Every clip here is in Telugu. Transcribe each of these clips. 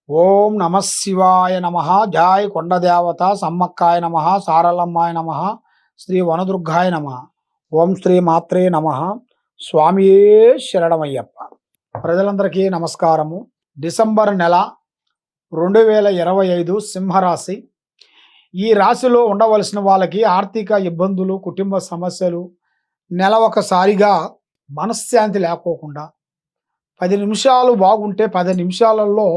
ఓం నమ శివాయ నమ. జాయ్ కొండదేవత సమ్మక్కాయ నమ. సారలమ్మాయ నమ. శ్రీ వనదుర్గాయ నమ. ఓం శ్రీ మాత్రే నమ. స్వామియే శరణమయ్యప్ప. ప్రజలందరికీ నమస్కారము. డిసెంబర్ నెల 2025 సింహరాశి. ఈ రాశిలో ఉండవలసిన వాళ్ళకి ఆర్థిక ఇబ్బందులు, కుటుంబ సమస్యలు, నెల ఒకసారిగా మనశ్శాంతి లేకోకుండా 10 నిమిషాలు బాగుంటే 10 నిమిషాలలో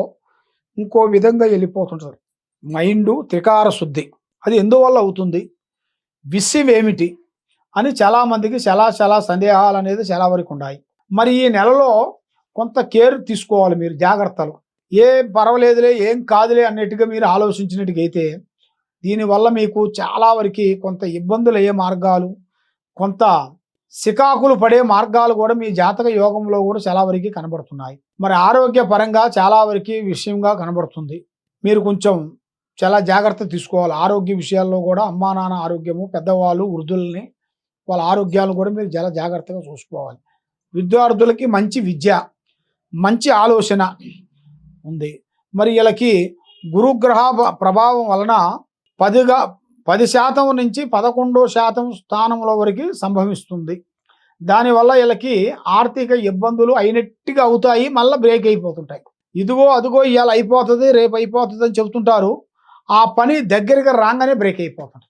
ఇంకో విధంగా వెళ్ళిపోతుంటారు. మైండు త్రికార శుద్ధి. అది ఎందువల్ల అవుతుంది, విషయం ఏమిటి అని చాలామందికి చాలా సందేహాలు అనేది చాలా వరకు ఉన్నాయి. మరి ఈ నెలలో కొంత కేర్ తీసుకోవాలి మీరు, జాగ్రత్తలు. ఏం పర్వాలేదులే, ఏం కాదులే అన్నట్టుగా మీరు ఆలోచించినట్టుగైతే దీనివల్ల మీకు చాలా వరకు కొంత ఇబ్బందులు అయ్యే మార్గాలు, కొంత సికాకులు పడే మార్గాలు కూడా మీ జాతక యోగంలో కూడా చాలా వరకు కనబడుతున్నాయి. మరి ఆరోగ్యపరంగా చాలా వరకు విషయంగా కనబడుతుంది. మీరు కొంచెం చాలా జాగ్రత్త తీసుకోవాలి ఆరోగ్య విషయాల్లో కూడా. అమ్మా నాన్న ఆరోగ్యము, పెద్దవాళ్ళు, వృద్ధుల్ని వాళ్ళ ఆరోగ్యాలు కూడా మీరు చాలా జాగ్రత్తగా చూసుకోవాలి. విద్యార్థులకి మంచి విద్య, మంచి ఆలోచన ఉంది. మరి వీళ్ళకి గురుగ్రహ ప్రభావం వలన 10% నుంచి 11% స్థానంలో వరకు సంభవిస్తుంది. దానివల్ల వీళ్ళకి ఆర్థిక ఇబ్బందులు అయినట్టుగా అవుతాయి, మళ్ళీ బ్రేక్ అయిపోతుంటాయి. ఇదిగో అదిగో ఇవాళ అయిపోతుంది, రేపు అయిపోతుంది అని చెబుతుంటారు. ఆ పని దగ్గరగా రాగానే బ్రేక్ అయిపోతుంది.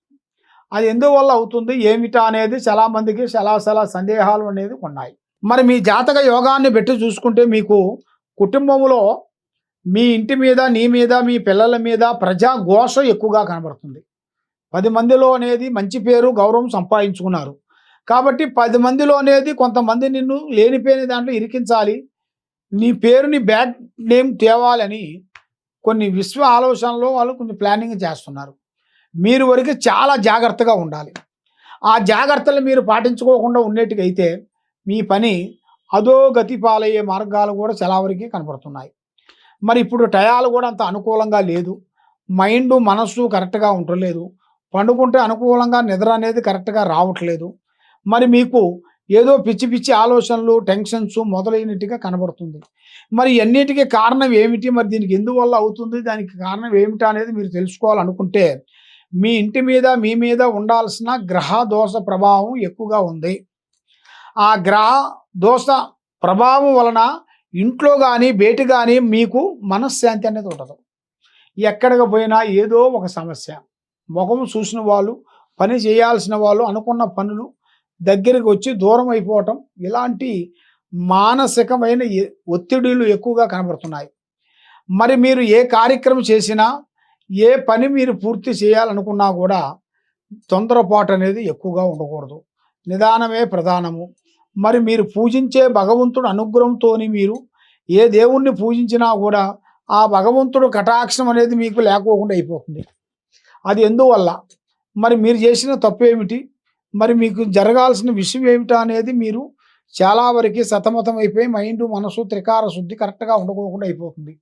అది ఎందువల్ల అవుతుంది ఏమిటా అనేది చాలామందికి చాలా సందేహాలు అనేది ఉన్నాయి. మరి మీ జాతక యోగాన్ని పెట్టి చూసుకుంటే మీకు కుటుంబంలో మీ ఇంటి మీద, నీ మీద, మీ పిల్లల మీద ప్రజా ఘోష ఎక్కువగా కనబడుతుంది. 10 మందిలో అనేది మంచి పేరు, గౌరవం సంపాదించుకున్నారు కాబట్టి 10 మందిలో అనేది కొంతమంది నిన్ను లేనిపోయిన దాంట్లో ఇరికించాలి, నీ పేరుని బ్యాడ్ నేమ్ తేవాలని కొన్ని విశ్వ ఆలోచనలో వాళ్ళు కొంచెం ప్లానింగ్ చేస్తున్నారు. మీరు వరకు చాలా జాగ్రత్తగా ఉండాలి. ఆ జాగ్రత్తలు మీరు పాటించుకోకుండా ఉండేట్టుగైతే మీ పని అధోగతి పాలయ్యే మార్గాలు కూడా చాలా వరకు కనపడుతున్నాయి. మరి ఇప్పుడు టయాలు కూడా అంత అనుకూలంగా లేదు. మైండు మనస్సు కరెక్ట్గా ఉండలేదు. పండుకుంటే అనుకూలంగా నిద్ర అనేది కరెక్ట్గా రావట్లేదు. మరి మీకు ఏదో పిచ్చి ఆలోచనలు, టెన్షన్స్ మొదలైనట్టుగా కనబడుతుంది. మరి అన్నిటికీ కారణం ఏమిటి, మరి దీనికి ఎందువల్ల అవుతుంది, దానికి కారణం ఏమిటి అనేది మీరు తెలుసుకోవాలనుకుంటే మీ ఇంటి మీద, మీ మీద ఉండాల్సిన గ్రహ దోష ప్రభావం ఎక్కువగా ఉంది. ఆ గ్రహ దోష ప్రభావం వలన ఇంట్లో కానీ బయట కానీ మీకు మనశ్శాంతి అనేది ఉండదు. ఎక్కడికి పోయినా ఏదో ఒక సమస్య. ముఖం చూసిన వాళ్ళు, పని చేయాల్సిన వాళ్ళు అనుకున్న పనులు దగ్గరికి వచ్చి దూరం అయిపోవటం, ఇలాంటి మానసికమైన ఒత్తిడులు ఎక్కువగా కనబడుతున్నాయి. మరి మీరు ఏ కార్యక్రమం చేసినా, ఏ పని మీరు పూర్తి చేయాలనుకున్నా కూడా తొందరపాటు అనేది ఎక్కువగా ఉండకూడదు. నిదానమే ప్రధానము. మరి మీరు పూజించే భగవంతుడు అనుగ్రహంతో మీరు ఏ దేవుణ్ణి పూజించినా కూడా ఆ భగవంతుడు కటాక్షం అనేది మీకు లేకోకుండా అయిపోతుంది. అది ఎందువల్ల, మరి మీరు చేసిన తప్పు ఏమిటి, మరి మీకు జరగాల్సిన విషయం ఏమిటా అనేది మీరు చాలా వరకు సతమతం అయిపోయి మైండ్ మనసు త్రికార శుద్ధి కరెక్ట్గా ఉండకోకుండా అయిపోతుంది.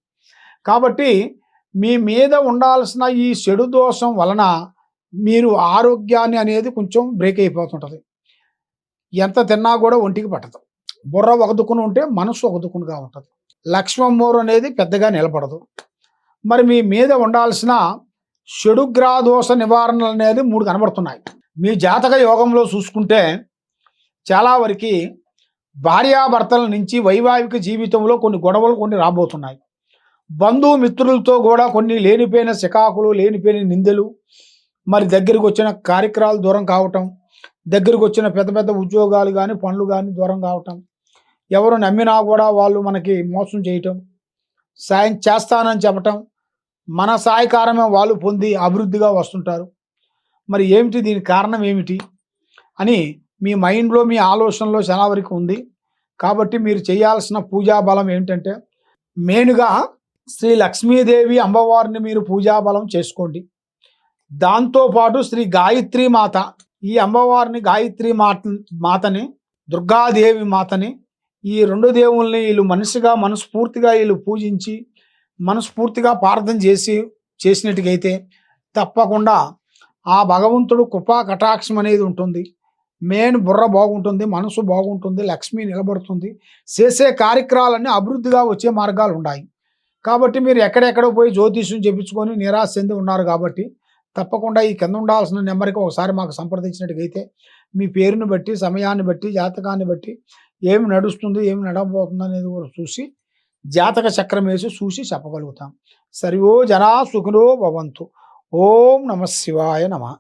కాబట్టి మీ మీద ఉండాల్సిన ఈ చెడు దోషం వలన మీరు ఆరోగ్యాన్ని అనేది కొంచెం బ్రేక్ అయిపోతుంటుంది. ఎంత తిన్నా కూడా ఒంటికి పట్టదు. బుర్ర ఒకదుకుని ఉంటే మనసు ఒకదుకునిగా ఉంటుంది. లక్ష్మమ్మోరు అనేది పెద్దగా నిలబడదు. మరి మీ మీద ఉండాల్సిన చెడు గ్రహ దోష నివారణలు అనేది 3 కనబడుతున్నాయి. మీ జాతక యోగంలో చూసుకుంటే చాలా వరకు భార్యాభర్తల నుంచి వైవాహిక జీవితంలో కొన్ని గొడవలు కొన్ని రాబోతున్నాయి. బంధుమిత్రులతో కూడా కొన్ని లేనిపోయిన చికాకులు, లేనిపోయిన నిందలు, మరి దగ్గరికి వచ్చిన కార్యక్రమాలు దూరం కావటం, దగ్గరికి వచ్చిన పెద్ద ఉద్యోగాలు కానీ పనులు కానీ దూరం కావటం, ఎవరు నమ్మినా కూడా వాళ్ళు మనకి మోసం చేయటం, సాయం చేస్తానని చెప్పటం, మన సహాయకారమే వాళ్ళు పొంది అభివృద్ధిగా వస్తుంటారు. మరి ఏమిటి, దీనికి కారణం ఏమిటి అని మీ మైండ్లో, మీ ఆలోచనలో చాలా వరకు ఉంది. కాబట్టి మీరు చేయాల్సిన పూజా బలం ఏమిటంటే మెయిన్గా శ్రీ లక్ష్మీదేవి అమ్మవారిని మీరు పూజా బలం చేసుకోండి. దాంతోపాటు శ్రీ గాయత్రి మాత, ఈ అమ్మవారిని గాయత్రి మాతని, దుర్గాదేవి మాతని, ఈ 2 దేవుల్ని వీళ్ళు మనస్ఫూర్తిగా వీళ్ళు పూజించి మనస్ఫూర్తిగా ప్రార్థన చేసినట్టుగైతే తప్పకుండా ఆ భగవంతుడు కృపా కటాక్షం అనేది ఉంటుంది. మెయిన్ బుర్ర బాగుంటుంది, మనసు బాగుంటుంది, లక్ష్మి నిలబడుతుంది, చేసే కార్యక్రమాలన్నీ అభివృద్ధిగా వచ్చే మార్గాలు ఉన్నాయి. కాబట్టి మీరు ఎక్కడెక్కడో పోయి జ్యోతిష్యం చెప్పించుకొని నిరాశ చెంది ఉన్నారు కాబట్టి తప్పకుండా ఈ కింద ఉండాల్సిన నెంబర్‌కి ఒకసారి మాకు సంప్రదించినట్టుగైతే మీ పేరుని బట్టి, సమయాన్ని బట్టి, జాతకాన్ని బట్టి ఏమి నడుస్తుంది, ఏమి నడవబోతుంది అనేది కూడా చూసి జాతక చక్రం వేసి చూసి చెప్పగలుగుతాం. సర్వో జనా సుఖినో భవంతు. ఓం నమః శివాయ నమః.